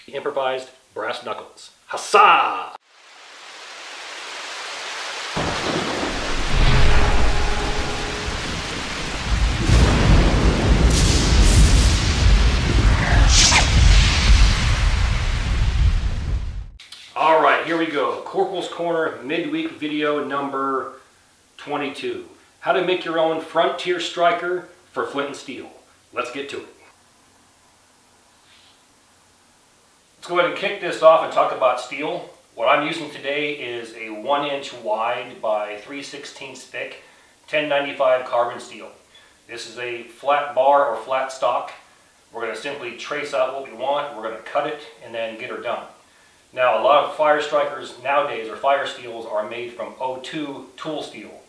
Improvised brass knuckles. Huzzah! All right, here we go. Corporals Corner midweek video number 22. How to make your own frontier striker for flint and steel. Let's get to it. Let's go ahead and kick this off and talk about steel. What I'm using today is a 1-inch wide by 3/16 thick 1095 carbon steel. This is a flat bar or flat stock. We're going to simply trace out what we want. We're going to cut it and then get her done. Now, a lot of fire strikers nowadays, or fire steels, are made from O2 tool steel.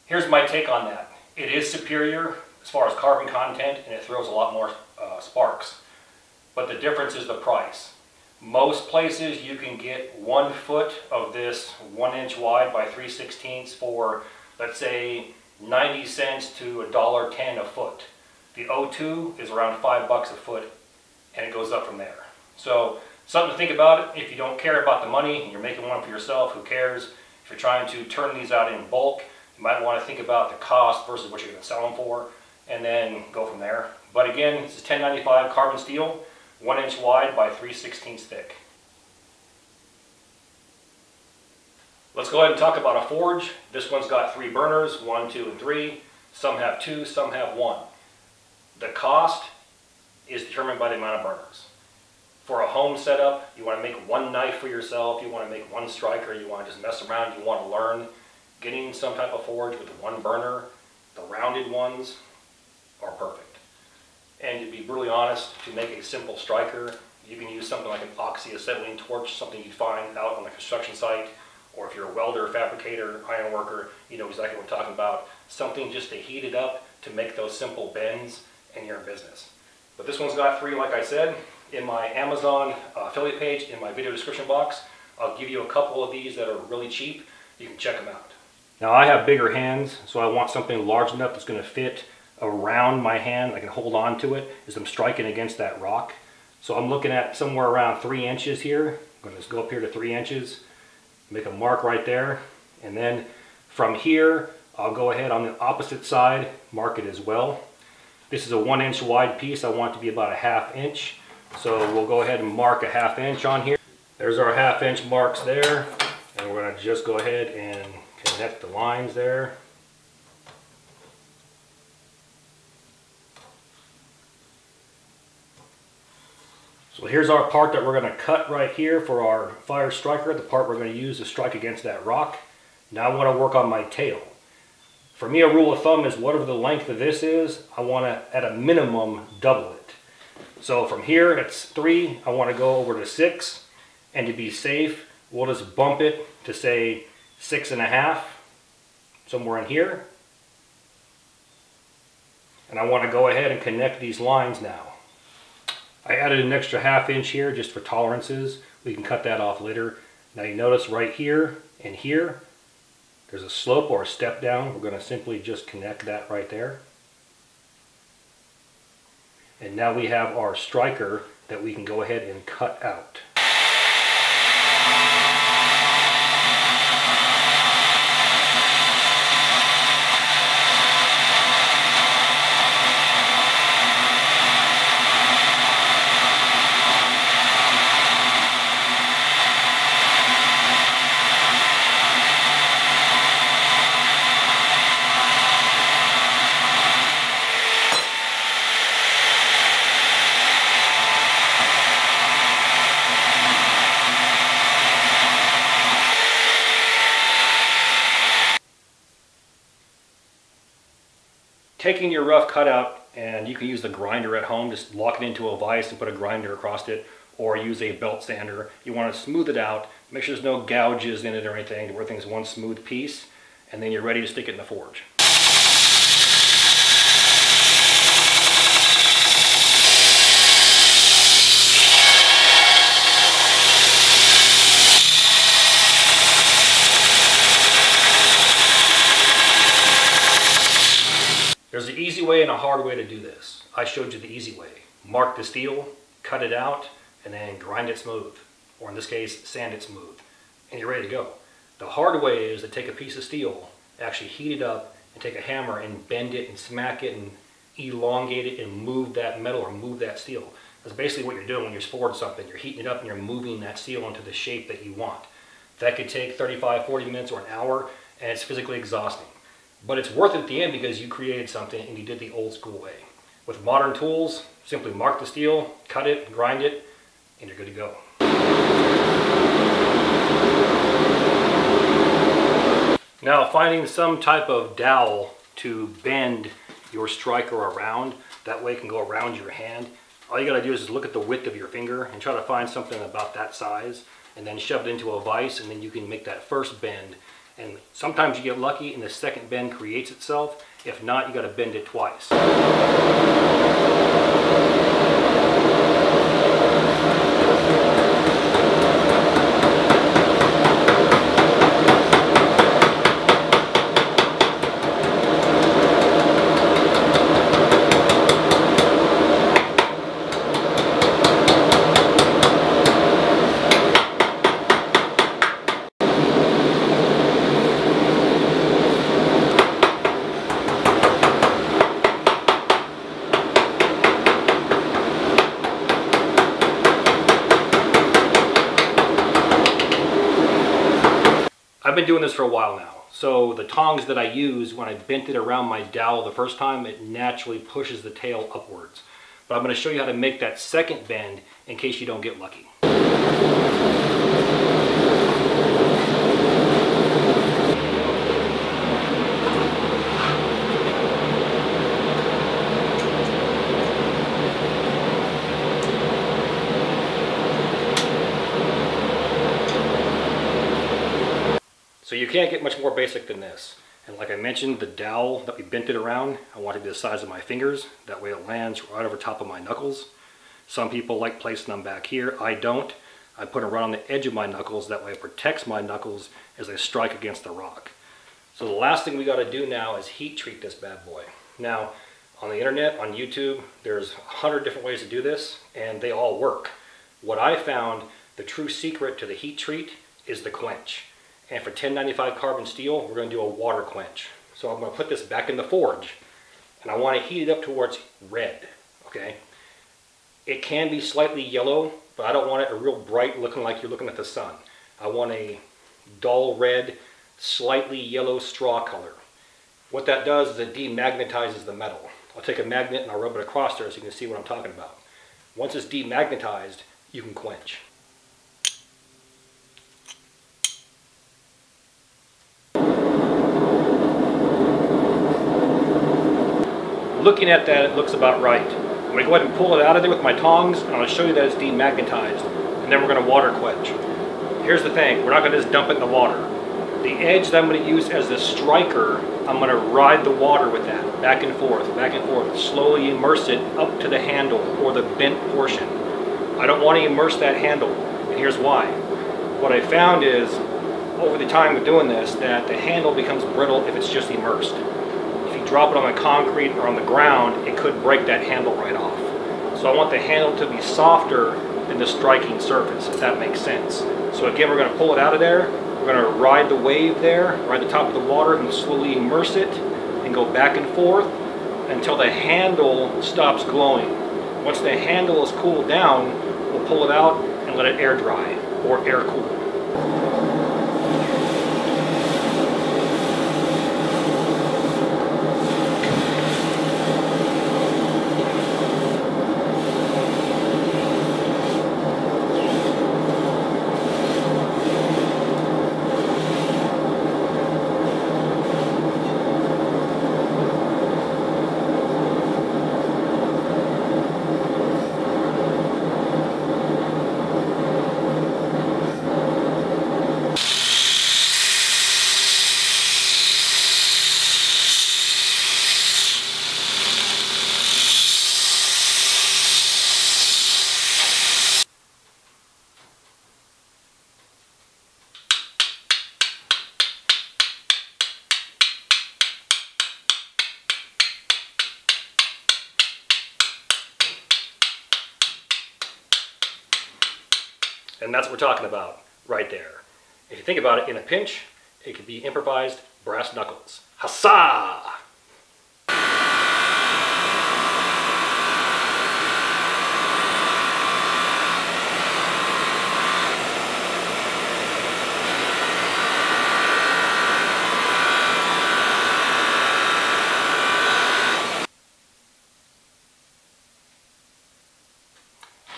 Here's my take on that. It is superior as far as carbon content, and it throws a lot more sparks. But the difference is the price. Most places you can get 1 foot of this 1-inch wide by 3/16 for, let's say, 90 cents to $1.10 a foot. The O2 is around $5 a foot, and it goes up from there. So, something to think about if you don't care about the money and you're making one for yourself. Who cares? If you're trying to turn these out in bulk, you might want to think about the cost versus what you're going to sell them for, and then go from there. But again, this is 1095 carbon steel, 1-inch wide by 3/16 thick. Let's go ahead and talk about a forge. This one's got 3 burners, 1, 2, and 3. Some have 2, some have 1. The cost is determined by the amount of burners. For a home setup, you want to make 1 knife for yourself, you want to make 1 striker, you want to just mess around, you want to learn. Getting some type of forge with 1 burner, the rounded ones, are perfect. And to be brutally honest, to make a simple striker, you can use something like an oxy-acetylene torch, something you'd find out on the construction site, or if you're a welder, fabricator, iron worker, you know exactly what I'm talking about. Something just to heat it up to make those simple bends, and you're in business. But this one's got 3, like I said. In my Amazon affiliate page, in my video description box, I'll give you a couple of these that are really cheap. You can check them out. Now I have bigger hands, so I want something large enough that's going to fit around my hand. I can hold on to it as I'm striking against that rock. So I'm looking at somewhere around 3 inches here. I'm going to just go up here to 3 inches, make a mark right there, and then from here I'll go ahead on the opposite side, mark it as well. This is a 1-inch wide piece. I want it to be about a 1/2 inch. So we'll go ahead and mark a 1/2 inch on here. There's our 1/2 inch marks there. And we're going to just go ahead and connect the lines there. So here's our part that we're going to cut right here for our fire striker, the part we're going to use to strike against that rock. Now I want to work on my tail. For me, a rule of thumb is whatever the length of this is, I want to, at a minimum, double it. So from here, it's 3, I want to go over to 6, and to be safe, we'll just bump it to say 6.5, somewhere in here. And I want to go ahead and connect these lines now. I added an extra 1/2 inch here just for tolerances. We can cut that off later. Now you notice right here and here, there's a slope or a step down. We're going to simply just connect that right there. And now we have our striker that we can go ahead and cut out. Taking your rough cutout, and you can use the grinder at home, just lock it into a vise and put a grinder across it, or use a belt sander. You want to smooth it out, make sure there's no gouges in it or anything, where everything's one smooth piece, and then you're ready to stick it in the forge. There's an easy way and a hard way to do this. I showed you the easy way. Mark the steel, cut it out, and then grind it smooth, or in this case, sand it smooth, and you're ready to go. The hard way is to take a piece of steel, actually heat it up, and take a hammer and bend it and smack it and elongate it and move that metal or move that steel. That's basically what you're doing when you forge something. You're heating it up and you're moving that steel into the shape that you want. That could take 35, 40 minutes or an hour, and it's physically exhausting. But it's worth it at the end because you created something and you did the old school way. With modern tools, simply mark the steel, cut it, grind it, and you're good to go. Now, finding some type of dowel to bend your striker around, that way it can go around your hand. All you gotta do is look at the width of your finger and try to find something about that size, and then shove it into a vise, and then you can make that first bend. And sometimes you get lucky and the second bend creates itself. If not, you gotta bend it twice. I've been doing this for a while now, so the tongs that I used when I bent it around my dowel the first time, it naturally pushes the tail upwards. But I'm going to show you how to make that second bend in case you don't get lucky. So you can't get much more basic than this. And like I mentioned, the dowel that we bent it around, I want it to be the size of my fingers. That way it lands right over top of my knuckles. Some people like placing them back here. I don't. I put them right on the edge of my knuckles. That way it protects my knuckles as I strike against the rock. So the last thing we got to do now is heat treat this bad boy. Now, on the internet, on YouTube, there's 100 different ways to do this, and they all work. What I found, the true secret to the heat treat is the quench. And for 1095 carbon steel, we're going to do a water quench. So I'm going to put this back in the forge, and I want to heat it up towards red, okay? It can be slightly yellow, but I don't want it a real bright looking like you're looking at the sun. I want a dull red, slightly yellow straw color. What that does is it demagnetizes the metal. I'll take a magnet and I'll rub it across there so you can see what I'm talking about. Once it's demagnetized, you can quench. Looking at that, it looks about right. I'm going to go ahead and pull it out of there with my tongs, and I'm going to show you that it's demagnetized. And then we're going to water quench. Here's the thing, we're not going to just dump it in the water. The edge that I'm going to use as the striker, I'm going to ride the water with that, back and forth, slowly immerse it up to the handle or the bent portion. I don't want to immerse that handle, and here's why. What I found is, over the time of doing this, that the handle becomes brittle if it's just immersed. If you drop it on the concrete or on the ground, it could break that handle right off. So I want the handle to be softer than the striking surface, if that makes sense. So again, we're going to pull it out of there. We're going to ride the wave there, ride the top of the water, and slowly immerse it and go back and forth until the handle stops glowing. Once the handle is cooled down, we'll pull it out and let it air dry or air cool. And that's what we're talking about right there. If you think about it, in a pinch, it could be improvised brass knuckles. Huzzah!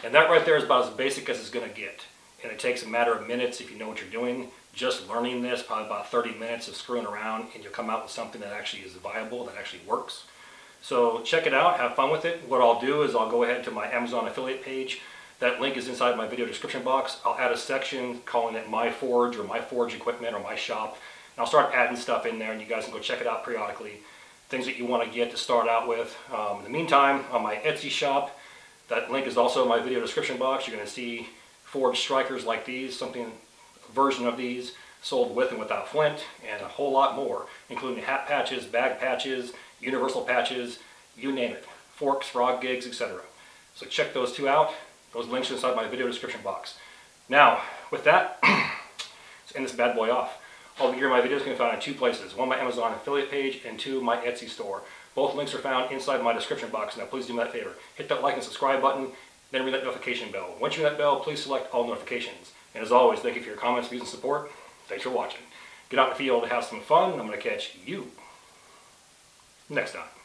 And that right there is about as basic as it's going to get. And it takes a matter of minutes if you know what you're doing. Just learning this, probably about 30 minutes of screwing around, and you'll come out with something that actually is viable, that actually works. So check it out, have fun with it. What I'll do is I'll go ahead to my Amazon affiliate page. That link is inside my video description box. I'll add a section calling it My Forge or My Forge Equipment or My Shop. And I'll start adding stuff in there, and you guys can go check it out periodically. Things that you want to get to start out with. In the meantime, on my Etsy shop, that link is also in my video description box. You're going to see forged strikers like these, a version of these, sold with and without flint, and a whole lot more, including hat patches, bag patches, universal patches, you name it. Forks, frog gigs, etc. So check those two out. Those links are inside my video description box. Now, with that, let's end this bad boy off. All the gear in my videos can be found in two places. One, my Amazon affiliate page, and two, my Etsy store. Both links are found inside my description box. Now please do me that favor. Hit that like and subscribe button, then ring that notification bell. Once you ring that bell, please select all notifications. And as always, thank you for your comments, views, and support. Thanks for watching. Get out in the field to have some fun. I'm going to catch you next time.